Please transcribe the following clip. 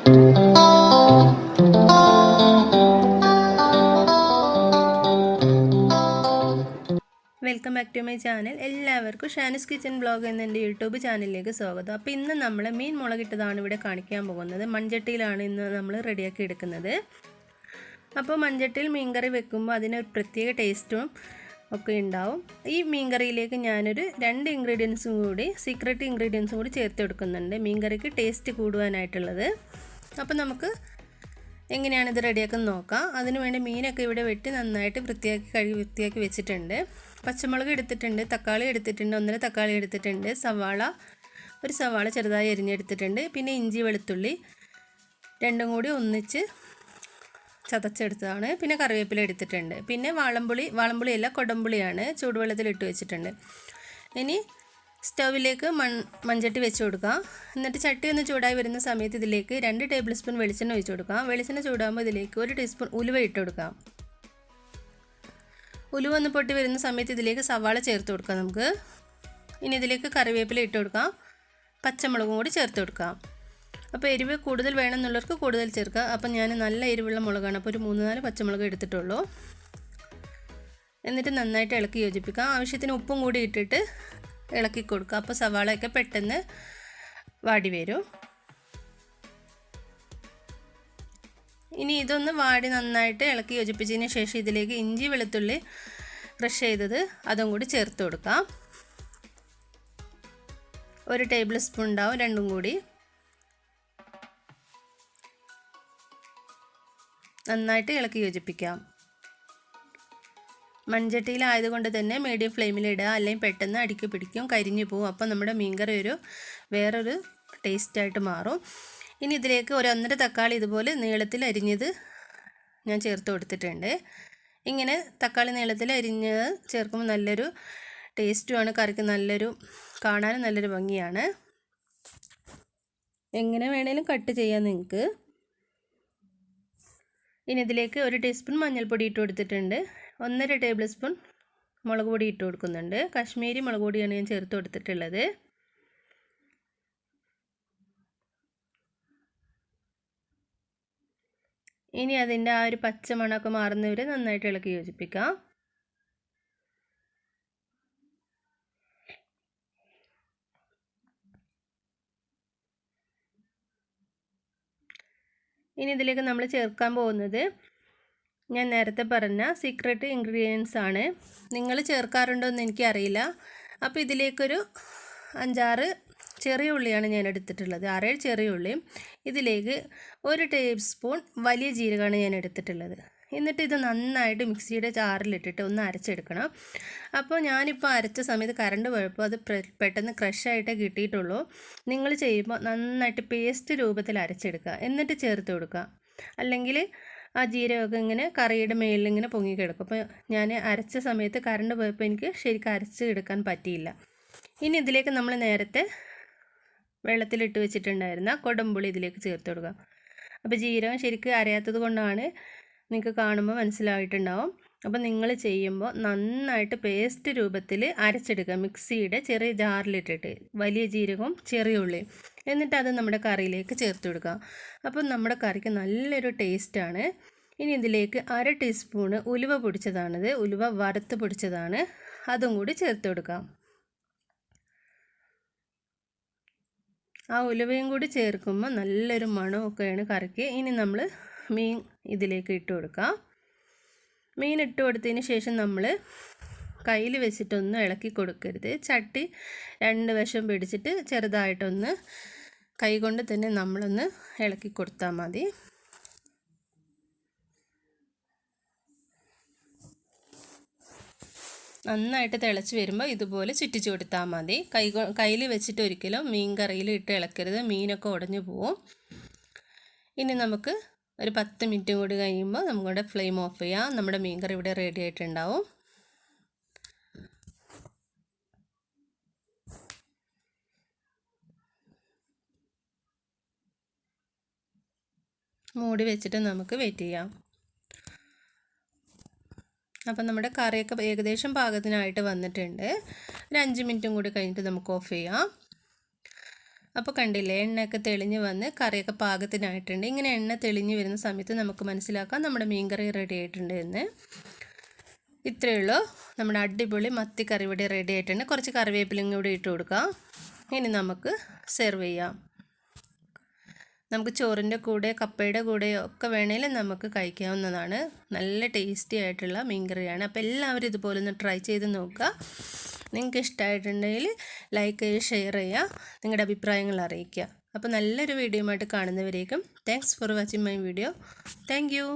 Welcome back to my channel. എല്ലാവർക്കും Shanis kitchen blog എന്ന എൻ്റെ യൂട്യൂബ് ചാനലിലേക്ക് സ്വാഗതം. അപ്പോൾ ഇന്ന് നമ്മൾ മീൻ മുളകിട്ടതാണ് ഇവിടെ കാണിക്കാൻ പോകുന്നത്. മൺചട്ടിയിലാണ് ഇന്ന് നമ്മൾ റെഡിയാക്കി എടുക്കുന്നത്. അപ്പോൾ മൺചട്ടിയിൽ മീൻകറി വെക്കുമ്പോൾ അതിനൊരു പ്രത്യേക ടേസ്റ്റും ഒക്കെ ഉണ്ടാവും. ഈ മീൻകറിയിലേക്ക് ഞാനൊരു 2 ഇൻഗ്രീഡിയൻസും കൂടി, സീക്രട്ട് ഇൻഗ്രീഡിയൻസും കൂടി ചേർത്ത് കൊടുക്കുന്നുണ്ട്, മീൻകറിക്ക് ടേസ്റ്റ് കൂടുവാനായിട്ടുള്ളത്. അപ്പോൾ നമുക്ക് എങ്ങനെയാണ് ഇത് റെഡിയാക്കുന്നത് നോക്കാം. അതിനുവേണ്ടി മീനൊക്കെ ഇവിടെ വെട്ടി നന്നായിട്ട് വൃത്തിയാക്കി വെച്ചിട്ടുണ്ട്. പച്ചമുളക് എടുത്തിട്ടുണ്ട്, തക്കാളി എടുത്തിട്ടുണ്ട്, 1.5 തക്കാളി എടുത്തിട്ടുണ്ട്, ഒരു സവാള ചെറുതായി അരിഞ്ഞെടുത്തിട്ടുണ്ട്, പിന്നെ ഇഞ്ചി വെളുത്തുള്ളി രണ്ടും കൂടി ഒന്നിച്ച് ചതച്ചെടുത്തതാണ്, പിന്നെ കറിവേപ്പില എടുത്തിട്ടുണ്ട്, പിന്നെ വാളംപുളിയല്ല കൊടംപുളിയാണ്, ചൂടുവെള്ളത്തിലിട്ട് വെച്ചിട്ടുണ്ട്. ഇനി സ്റ്റൗവിലേക്ക് മൺചട്ടി വെച്ച് കൊടുക്കാം. എന്നിട്ട് ചട്ടി ഒന്ന് ചൂടായി വരുന്ന സമയത്ത് ഇതിലേക്ക് 2 ടേബിൾ സ്പൂൺ വെളിച്ചെണ്ണ ഒഴിച്ച് കൊടുക്കാം. വെളിച്ചെണ്ണ ചൂടാകുമ്പോൾ ഇതിലേക്ക് 1 ടീസ്പൂൺ ഉലുവ ഇട്ട് കൊടുക്കാം. ഉലുവ ഒന്ന് പൊട്ടി വരുന്ന സമയത്ത് ഇതിലേക്ക് സവാള ചേർത്ത് കൊടുക്കാം നമുക്ക്. ഇനി ഇതിലേക്ക് കറിവേപ്പില ഇട്ട് കൊടുക്കാം, പച്ചമുളകും കൂടി ചേർത്ത് കൊടുക്കാം. അപ്പോൾ എരിവ് കൂടുതൽ വേണമെന്നുള്ളവർക്ക് കൂടുതൽ ചേർക്കാം. അപ്പോൾ ഞാൻ നല്ല എരിവുള്ള മുളകാണ്, അപ്പോൾ ഒരു 3-4 പച്ചമുളക് എടുത്തിട്ടുള്ളൂ. എന്നിട്ട് നന്നായിട്ട് ഇളക്കി യോജിപ്പിക്കാം. ആവശ്യത്തിന് ഉപ്പും കൂടി ഇട്ടിട്ട് ഇളക്കി കൊടുക്കുക. അപ്പോൾ സവാളയൊക്കെ പെട്ടെന്ന് വാടി വരും. ഇനി ഇതൊന്ന് വാടി നന്നായിട്ട് ഇളക്കി യോജിപ്പിച്ചതിന് ശേഷം ഇതിലേക്ക് ഇഞ്ചി വെളുത്തുള്ളി ക്രഷ് ചെയ്തത് അതും കൂടി ചേർത്ത് കൊടുക്കാം. 1 ടേബിൾ സ്പൂൺ ഉണ്ടാവും, രണ്ടും കൂടി നന്നായിട്ട് ഇളക്കി യോജിപ്പിക്കാം. മൺചട്ടിയിലായതുകൊണ്ട് തന്നെ മീഡിയം ഫ്ലെയിമിലിടുക, അല്ലെങ്കിൽ പെട്ടെന്ന് അടിക്ക് പിടിക്കും, കരിഞ്ഞു പോവും. അപ്പോൾ നമ്മുടെ മീൻകറി വേറൊരു ടേസ്റ്റായിട്ട് മാറും. ഇനി ഇതിലേക്ക് 1.5 തക്കാളി ഇതുപോലെ നീളത്തിൽ അരിഞ്ഞത് ഞാൻ ചേർത്ത് കൊടുത്തിട്ടുണ്ട്. ഇങ്ങനെ തക്കാളി നീളത്തിൽ അരിഞ്ഞത് ചേർക്കുമ്പോൾ നല്ലൊരു ടേസ്റ്റുമാണ്, കറിക്ക് കാണാനും നല്ലൊരു ഭംഗിയാണ്. എങ്ങനെ വേണേലും കട്ട് ചെയ്യാം നിങ്ങൾക്ക്. ഇനി ഇതിലേക്ക് 1 ടീസ്പൂൺ മഞ്ഞൾപ്പൊടി ഇട്ട് കൊടുത്തിട്ടുണ്ട്, 1.5 ടേബിൾ സ്പൂൺ മുളക് പൊടി ഇട്ട് കൊടുക്കുന്നുണ്ട്. കശ്മീരി മുളക് പൊടിയാണ് ഞാൻ ചേർത്ത് കൊടുത്തിട്ടുള്ളത്. ഇനി അതിൻ്റെ ആ ഒരു പച്ച മണമൊക്കെ മാറുന്നവരെ നന്നായിട്ട് ഇളക്കി യോജിപ്പിക്കാം. ഇനി ഇതിലേക്ക് നമ്മൾ ചേർക്കാൻ പോകുന്നത് ഞാൻ നേരത്തെ പറഞ്ഞ സീക്രട്ട് ഇൻഗ്രീഡിയൻസ് ആണ്. നിങ്ങൾ ചേർക്കാറുണ്ടോ എന്ന് എനിക്കറിയില്ല. അപ്പോൾ ഇതിലേക്കൊരു 5-6 ചെറിയ ഉള്ളിയാണ് ഞാൻ എടുത്തിട്ടുള്ളത്, 6-7 ചെറിയ ഉള്ളിയും. ഇതിലേക്ക് 1 ടേബിൾ സ്പൂൺ വലിയ ജീരകമാണ് ഞാൻ എടുത്തിട്ടുള്ളത്. എന്നിട്ട് ഇത് നന്നായിട്ട് മിക്സിയുടെ ജാറിലിട്ടിട്ട് ഒന്ന് അരച്ചെടുക്കണം. അപ്പോൾ ഞാനിപ്പോൾ അരച്ച സമയത്ത് കറണ്ട് പോയപ്പോൾ അത് പെട്ടെന്ന് ക്രഷായിട്ടേ കിട്ടിയിട്ടുള്ളൂ. നിങ്ങൾ ചെയ്യുമ്പോൾ നന്നായിട്ട് പേസ്റ്റ് രൂപത്തിൽ അരച്ചെടുക്കുക, എന്നിട്ട് ചേർത്ത് കൊടുക്കുക. അല്ലെങ്കിൽ ആ ജീരകമൊക്കെ ഇങ്ങനെ കറിയുടെ മേലിൽ ഇങ്ങനെ പൊങ്ങിക്കിടക്കും. അപ്പോൾ ഞാൻ അരച്ച സമയത്ത് കറണ്ട് പോയപ്പോൾ എനിക്ക് ശരിക്കും അരച്ച് എടുക്കാൻ പറ്റിയില്ല. ഇനി ഇതിലേക്ക് നമ്മൾ നേരത്തെ വെള്ളത്തിലിട്ട് വെച്ചിട്ടുണ്ടായിരുന്ന കൊടംപുളി ഇതിലേക്ക് ചേർത്ത് കൊടുക്കുക. അപ്പോൾ ജീരകം ശരിക്കും അരയാത്തത് കൊണ്ടാണ്, നിങ്ങൾക്ക് കാണുമ്പോൾ മനസ്സിലായിട്ടുണ്ടാവും. അപ്പോൾ നിങ്ങൾ ചെയ്യുമ്പോൾ നന്നായിട്ട് പേസ്റ്റ് രൂപത്തിൽ അരച്ചെടുക്കുക, മിക്സിയുടെ ചെറിയ ജാറിലിട്ടിട്ട്, വലിയ ജീരകവും ചെറിയ ഉള്ളിയും. എന്നിട്ട് അത് നമ്മുടെ കറിയിലേക്ക് ചേർത്ത് കൊടുക്കുക. അപ്പോൾ നമ്മുടെ കറിക്ക് നല്ലൊരു ടേസ്റ്റാണ്. ഇനി ഇതിലേക്ക് 1/2 ടീസ്പൂണ് ഉലുവ പൊടിച്ചതാണിത്, ഉലുവ വറുത്ത് പൊടിച്ചതാണ്, അതും കൂടി ചേർത്ത് കൊടുക്കാം. ആ ഉലുവയും കൂടി ചേർക്കുമ്പോൾ നല്ലൊരു മണമൊക്കെയാണ് കറിക്ക്. ഇനി നമ്മൾ മീൻ ഇതിലേക്ക് ഇട്ട് കൊടുക്കാം. മീൻ ഇട്ട് കൊടുത്തതിന് ശേഷം നമ്മൾ കയ്യിൽ വെച്ചിട്ടൊന്നും ഇളക്കി കൊടുക്കരുത്. ചട്ടി 2 വശം പിടിച്ചിട്ട് ചെറുതായിട്ടൊന്ന് കൈ കൊണ്ട് തന്നെ നമ്മളൊന്ന് ഇളക്കി കൊടുത്താൽ മതി. നന്നായിട്ട് തിളച്ച് വരുമ്പോൾ ഇതുപോലെ ചുറ്റിച്ച് കൊടുത്താൽ മതി. കയ്യിൽ വെച്ചിട്ട് ഒരിക്കലും മീൻ കറിയിൽ ഇട്ട് ഇളക്കരുത്, മീനൊക്കെ ഉടഞ്ഞു പോവും. ഇനി നമുക്ക് ഒരു 10 മിനിറ്റ് കൂടി കഴിയുമ്പോൾ നമ്മുടെ ഫ്ലെയിം ഓഫ് ചെയ്യാം. നമ്മുടെ മീൻ കറി ഇവിടെ റെഡി ആയിട്ടുണ്ടാവും. മൂടി വെച്ചിട്ട് നമുക്ക് വെയിറ്റ് ചെയ്യാം. അപ്പം നമ്മുടെ കറിയൊക്കെ ഏകദേശം പാകത്തിനായിട്ട് വന്നിട്ടുണ്ട്. ഒരു 5 മിനിറ്റും കൂടി കഴിഞ്ഞിട്ട് നമുക്ക് ഓഫ് ചെയ്യാം. അപ്പോൾ കണ്ടില്ലേ, എണ്ണയൊക്കെ തെളിഞ്ഞ് വന്ന് കറിയൊക്കെ പാകത്തിനായിട്ടുണ്ട്. ഇങ്ങനെ എണ്ണ തെളിഞ്ഞ് വരുന്ന സമയത്ത് നമുക്ക് മനസ്സിലാക്കാം നമ്മുടെ മീൻകറി റെഡി ആയിട്ടുണ്ട് എന്ന്. ഇത്രയേ ഉള്ളൂ, നമ്മുടെ അടിപൊളി മത്തിക്കറി ഇവിടെ റെഡി ആയിട്ടുണ്ട്. കുറച്ച് കറിവേപ്പിലയും കൂടി ഇട്ട് കൊടുക്കാം. ഇനി നമുക്ക് സെർവ് ചെയ്യാം. നമുക്ക് ചോറിൻ്റെ കൂടെ കപ്പയുടെ കൂടെയോ ഒക്കെ വേണേലും നമുക്ക് കഴിക്കാവുന്നതാണ്. നല്ല ടേസ്റ്റി ആയിട്ടുള്ള മീൻകറിയാണ്. അപ്പോൾ എല്ലാവരും ഇതുപോലെ ഒന്ന് ട്രൈ ചെയ്ത് നോക്കുക. നിങ്ങൾക്ക് ഇഷ്ടമായിട്ടുണ്ടെങ്കിൽ ലൈക്ക് ചെയ്യുക, ഷെയർ ചെയ്യുക, നിങ്ങളുടെ അഭിപ്രായങ്ങൾ അറിയിക്കുക. അപ്പോൾ നല്ലൊരു വീഡിയോയുമായിട്ട് കാണുന്നവരേക്കും thanks for watching my video. Thank U.